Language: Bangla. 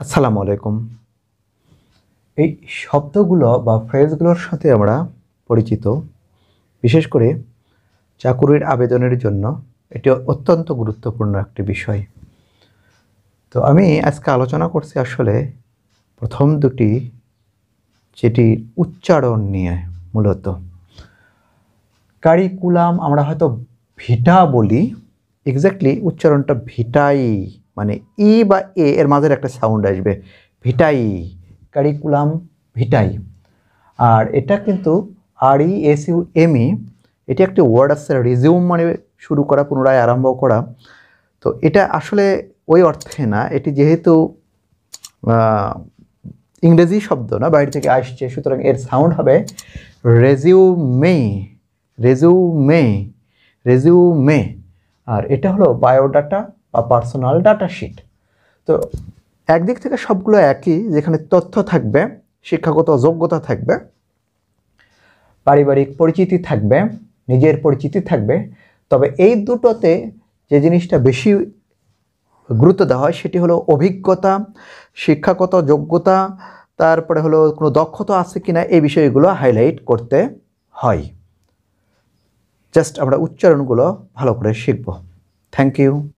আসসালামু আলাইকুম। এই শব্দগুলো বা ফ্রেজগুলোর সাথে আমরা পরিচিত, বিশেষ করে চাকুরির আবেদনের জন্য এটি অত্যন্ত গুরুত্বপূর্ণ একটি বিষয়। তো আমি আজকে আলোচনা করছি আসলে প্রথম দুটি, যেটির উচ্চারণ নিয়ে মূলত। কারিকুলাম আমরা হয়তো ভিটা বলি, এক্স্যাক্টলি উচ্চারণটা ভিটাই, মানে ই বা এ এর মাঝের একটা সাউন্ড আসবে, ভিটাই, কারিকুলাম ভিটাই। আর এটা কিন্তু RESUME, এটি একটি ওয়ার্ড আছে, রিজিউম মানে শুরু করা, পুনরায় আরম্ভ করা। তো এটা আসলে ওই অর্থে না, এটি যেহেতু ইংরেজি শব্দ না, বাইরে থেকে আসছে, সুতরাং এর সাউন্ড হবে রেজিউমে, রেজিউমে, রেজিউমে। আর এটা হলো বায়োডাটা বা পার্সোনাল ডাটা শিট। তো একদিক থেকে সবগুলো একই, যেখানে তথ্য থাকবে, শিক্ষাগত যোগ্যতা থাকবে, পারিবারিক পরিচিতি থাকবে, নিজের পরিচিতি থাকবে। তবে এই দুটোতে যে জিনিসটা বেশি গুরুত্ব দেওয়া হয় সেটি হলো অভিজ্ঞতা, শিক্ষাগত যোগ্যতা, তারপরে হলো কোনো দক্ষতা আছে কিনা, এই বিষয়গুলো হাইলাইট করতে হয়। জাস্ট আমরা উচ্চারণগুলো ভালো করে শিখব। Thank you.